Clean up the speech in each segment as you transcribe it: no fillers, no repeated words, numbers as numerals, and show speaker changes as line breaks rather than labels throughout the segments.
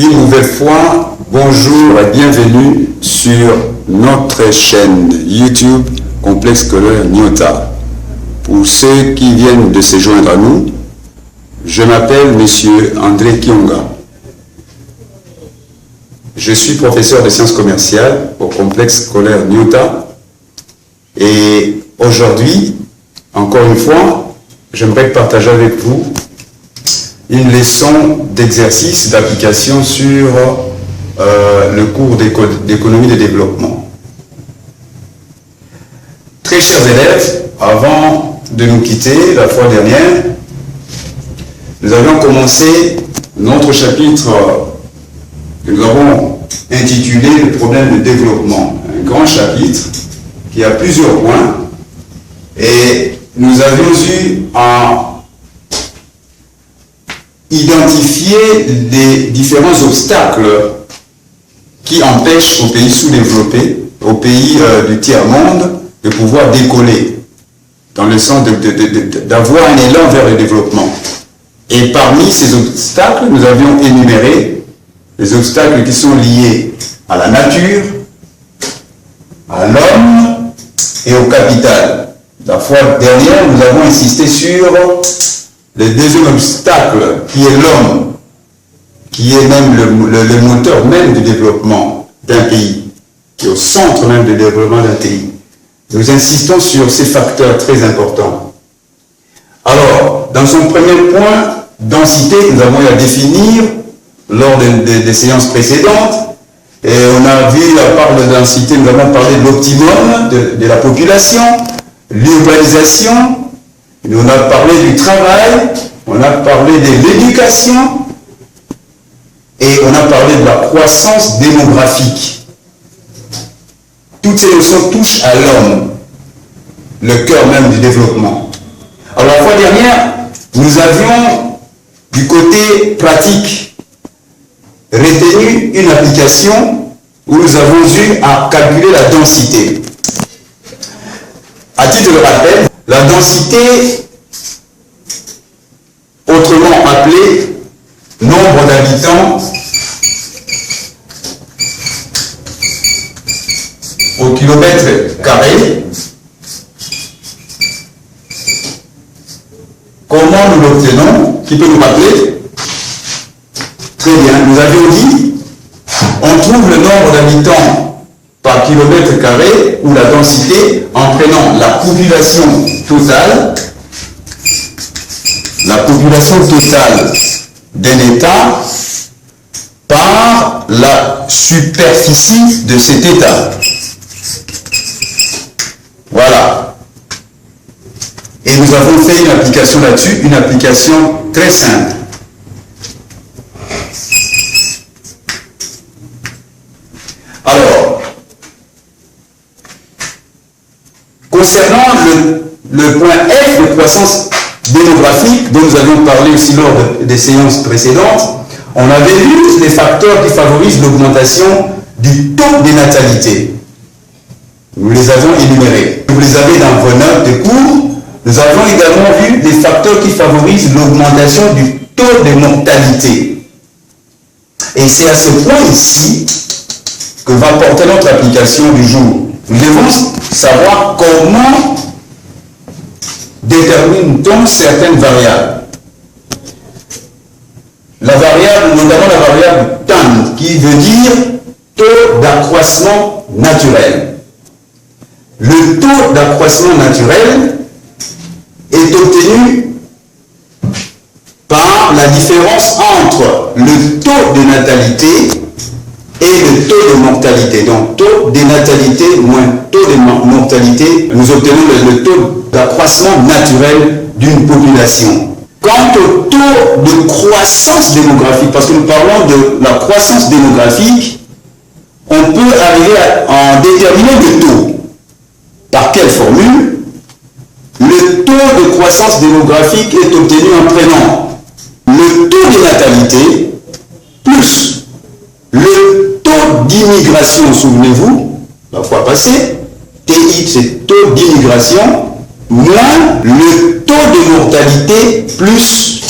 Une nouvelle fois, bonjour et bienvenue sur notre chaîne YouTube Complexe Scolaire Nyota. Pour ceux qui viennent de se joindre à nous, je m'appelle Monsieur André Kionga. Je suis professeur de sciences commerciales au Complexe Scolaire Nyota et aujourd'hui, encore une fois, j'aimerais partager avec vous une leçon d'exercice d'application sur le cours d'économie de développement. Très chers élèves, avant de nous quitter la fois dernière, nous avions commencé notre chapitre que nous avons intitulé le problème de développement. Un grand chapitre qui a plusieurs points et nous avions eu à identifier les différents obstacles qui empêchent aux pays sous-développés, aux pays du tiers-monde, de pouvoir décoller dans le sens d'avoir un élan vers le développement. Et parmi ces obstacles, nous avions énuméré les obstacles qui sont liés à la nature, à l'homme et au capital. La fois dernière, nous avons insisté sur le deuxième obstacle, qui est l'homme, qui est même le moteur même du développement d'un pays, qui est au centre même du développement d'un pays. Nous insistons sur ces facteurs très importants. Alors, dans son premier point, densité, nous avons eu à définir lors des séances précédentes, et on a vu, à part de densité, nous avons parlé de l'optimum de la population, l'urbanisation, on a parlé du travail, on a parlé de l'éducation et on a parlé de la croissance démographique. Toutes ces notions touchent à l'homme, le cœur même du développement. Alors la fois dernière, nous avions du côté pratique retenu une application où nous avons eu à calculer la densité. À titre de rappel, la densité, autrement appelée nombre d'habitants au kilomètre carré, comment nous l'obtenons? Qui peut nous rappeler? Très bien, nous avions dit, on trouve le nombre d'habitants par kilomètre carré ou la densité en prenant la population totale d'un État par la superficie de cet État. Voilà. Et nous avons fait une application là-dessus, une application très simple. Alors, concernant le point F de croissance démographique, dont nous avions parlé aussi lors des séances précédentes, on avait vu les facteurs qui favorisent l'augmentation du taux de natalité. Nous les avons énumérés. Vous les avez dans vos notes de cours. Nous avons également vu les facteurs qui favorisent l'augmentation du taux de mortalité. Et c'est à ce point ici que va porter notre application du jour. Nous devons savoir comment détermine-t-on certaines variables. La variable, notamment la variable TAN, qui veut dire taux d'accroissement naturel. Le taux d'accroissement naturel est obtenu par la différence entre le taux de natalité et le taux de mortalité. Donc, taux de natalité moins taux de mortalité, nous obtenons le taux d'accroissement naturel d'une population. Quant au taux de croissance démographique, parce que nous parlons de la croissance démographique, on peut arriver à en déterminer le taux. Par quelle formule? Le taux de croissance démographique est obtenu en prenant le taux de natalité plus le taux d'immigration, souvenez-vous, la fois passée, TI c'est taux d'immigration, moins le taux de mortalité plus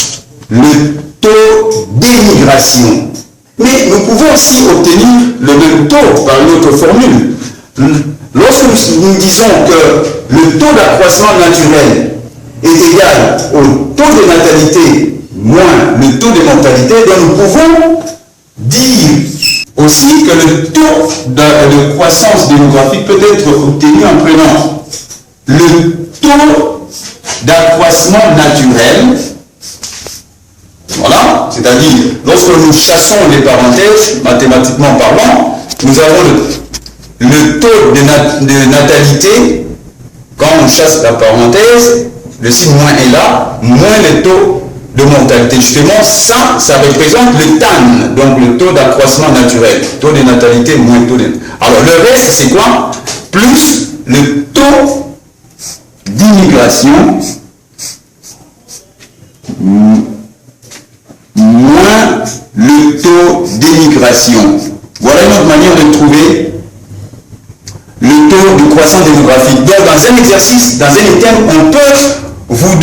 le taux d'émigration. Mais nous pouvons aussi obtenir le même taux par une autre formule. Lorsque nous disons que le taux d'accroissement naturel est égal au taux de natalité moins le taux de mortalité, donc nous pouvons dire aussi que le taux de croissance démographique peut être obtenu en prenant le taux d'accroissement naturel, voilà, c'est-à-dire lorsque nous chassons les parenthèses, mathématiquement parlant, nous avons le taux de natalité, quand on chasse la parenthèse, le signe moins est là, moins le taux de mortalité. Justement, ça représente le TAN, donc le taux d'accroissement naturel. Taux de natalité moins taux de... Alors le reste, c'est quoi? Plus le taux d'immigration moins le taux d'émigration. Voilà une autre manière de trouver le taux de croissance démographique. Donc dans un exercice, dans un item, on peut vous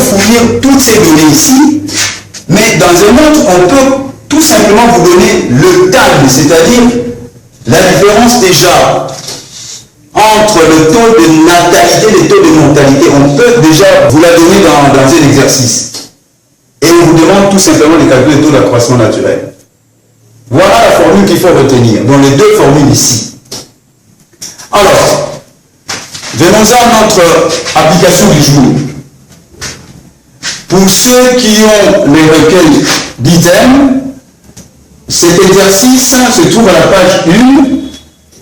fournir toutes ces données ici, mais dans un autre, on peut tout simplement vous donner le TAN, c'est-à-dire la différence déjà entre le taux de natalité et le taux de mortalité. On peut déjà vous la donner dans un exercice. Et on vous demande tout simplement de calculer le taux d'accroissement naturel. Voilà la formule qu'il faut retenir, dans les deux formules ici. Alors, venons-en à notre application du jour. Pour ceux qui ont les recueils d'items, cet exercice se trouve à la page 1.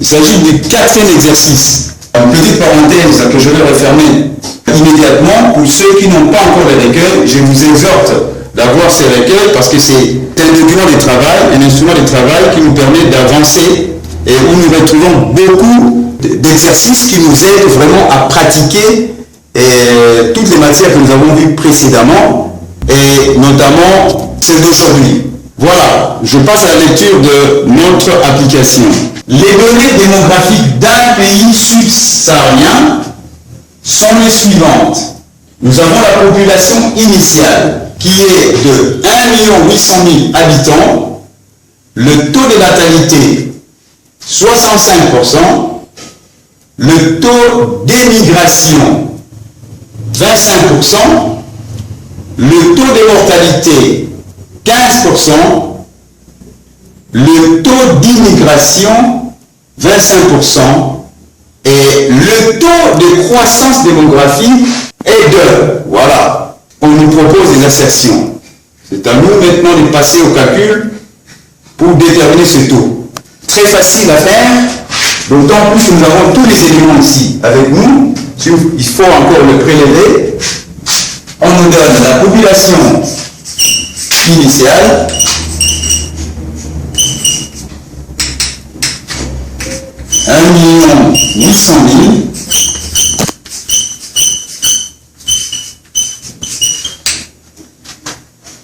Il s'agit du 4e exercice. Une petite parenthèse que je vais refermer immédiatement. Pour ceux qui n'ont pas encore les recueils, je vous exhorte d'avoir ces recueils parce que c'est un document de travail, un instrument de travail qui nous permet d'avancer et où nous retrouvons beaucoup d'exercices qui nous aident vraiment à pratiquer toutes les matières que nous avons vues précédemment et notamment celles d'aujourd'hui. Voilà, je passe à la lecture de notre application. Les données démographiques d'un pays subsaharien sont les suivantes. Nous avons la population initiale qui est de 1 800 000 habitants, le taux de natalité 65%, le taux d'émigration 25%, le taux de mortalité 15%, le taux d'immigration 25% et le taux de croissance démographique est de, voilà, on nous propose des assertions. C'est à nous maintenant de passer au calcul pour déterminer ce taux. Très facile à faire, d'autant plus que nous avons tous les éléments ici avec nous. Il faut encore le prélever. On nous donne la population initiale, « 1 800 000 »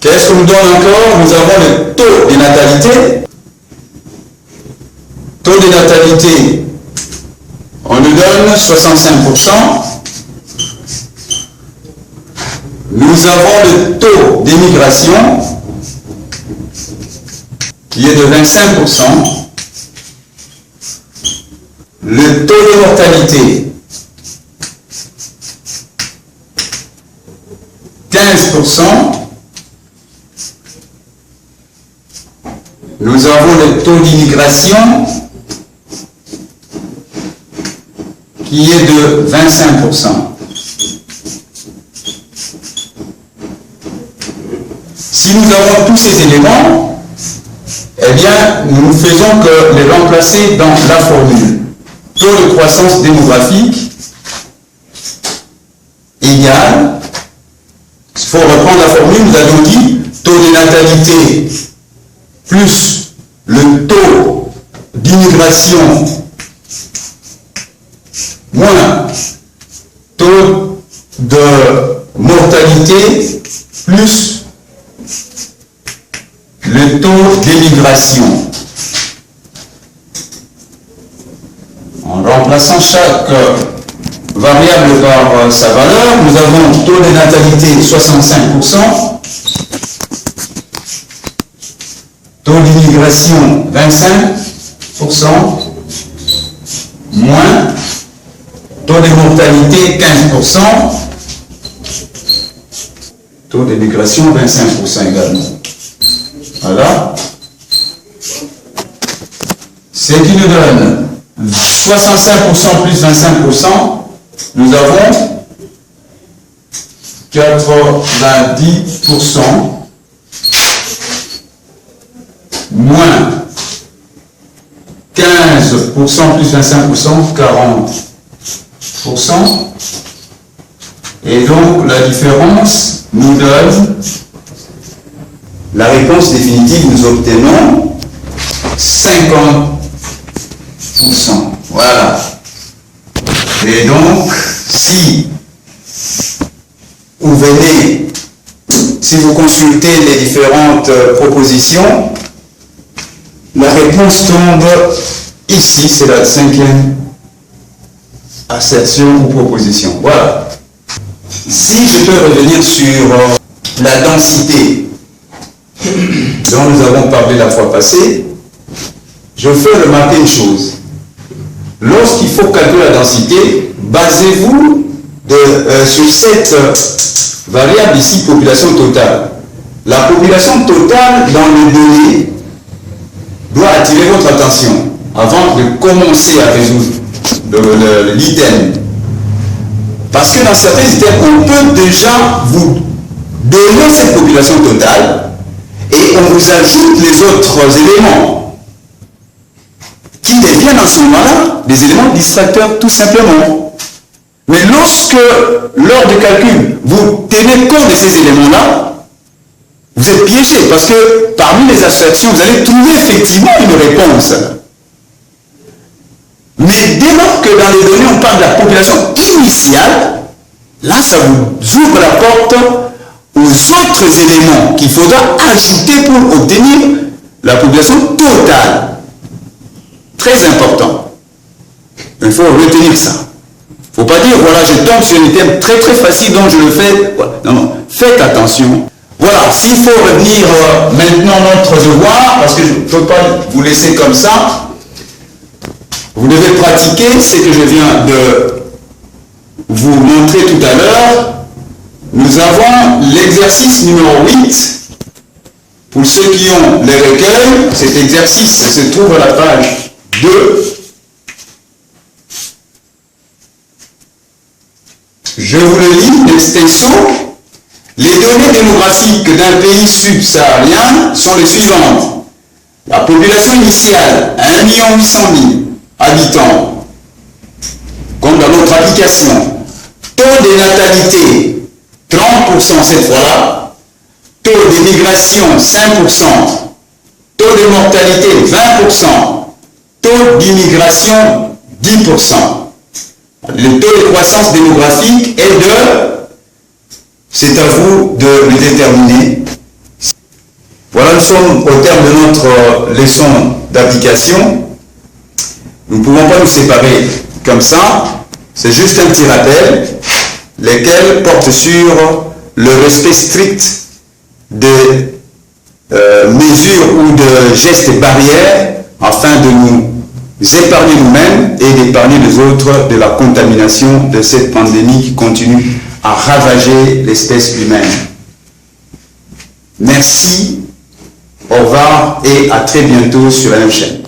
Qu'est-ce qu'on nous donne encore? Nous avons le taux de natalité. Taux de natalité, on nous donne 65%. Nous avons le taux d'émigration qui est de 25%. Le taux de mortalité, 15%. Nous avons le taux d'immigration qui est de 25%. Si nous avons tous ces éléments, eh bien, nous ne faisons que les remplacer dans la formule. Taux de croissance démographique égale, il faut reprendre la formule, nous avions dit, taux de natalité plus le taux d'immigration moins taux de mortalité plus le taux d'émigration. En remplaçant chaque variable par sa valeur, nous avons taux de natalité 65%, Taux d'immigration 25%, moins. Taux de mortalité 15%. Taux d'immigration 25% également. Voilà. Ce qui nous donne 65% plus 25%, nous avons 90% moins 15% plus 25%, 40%. Et donc la différence nous donne la réponse définitive, nous obtenons 50%. Voilà. Et donc, si vous venez, si vous consultez les différentes propositions, la réponse tombe ici, c'est la 5e assertion ou proposition. Voilà. Si je peux revenir sur la densité dont nous avons parlé la fois passée, je fais remarquer une chose. Lorsqu'il faut calculer la densité, basez-vous sur cette variable ici, population totale. La population totale dans les données doit attirer votre attention avant de commencer à résoudre l'item. Parce que dans certains items, on peut déjà vous donner cette population totale et on vous ajoute les autres éléments qui deviennent à ce moment-là des éléments distracteurs tout simplement. Mais lorsque, lors du calcul, vous tenez compte de ces éléments-là, vous êtes piégé parce que parmi les abstractions, vous allez trouver effectivement une réponse. Mais dès lors que dans les données, on parle de la population initiale, là, ça vous ouvre la porte aux autres éléments qu'il faudra ajouter pour obtenir la population totale. Très important. Il faut retenir ça. Il ne faut pas dire, voilà, je tombe sur un item très très facile, donc je le fais. Non, non, faites attention. Voilà, s'il faut revenir maintenant notre devoir, parce que je ne peux pas vous laisser comme ça, vous devez pratiquer ce que je viens de vous montrer tout à l'heure. Nous avons l'exercice numéro 8. Pour ceux qui ont les recueils, cet exercice se trouve à la page 2. Je vous le lis, l'extension. Les données démographiques d'un pays subsaharien sont les suivantes. La population initiale, 1 800 000 habitants, comme dans notre application. Taux de natalité, 30% cette fois-là. Taux d'immigration, 5%. Taux de mortalité, 20%. Taux d'immigration, 10%. Le taux de croissance démographique est de... C'est à vous de le déterminer. Voilà, nous sommes au terme de notre leçon d'application. Nous ne pouvons pas nous séparer comme ça. C'est juste un petit rappel, lesquels portent sur le respect strict des mesures ou de gestes barrières afin de nous épargner nous-mêmes et d'épargner les autres de la contamination de cette pandémie qui continue à ravager l'espèce humaine. Merci, au revoir et à très bientôt sur la même chaîne.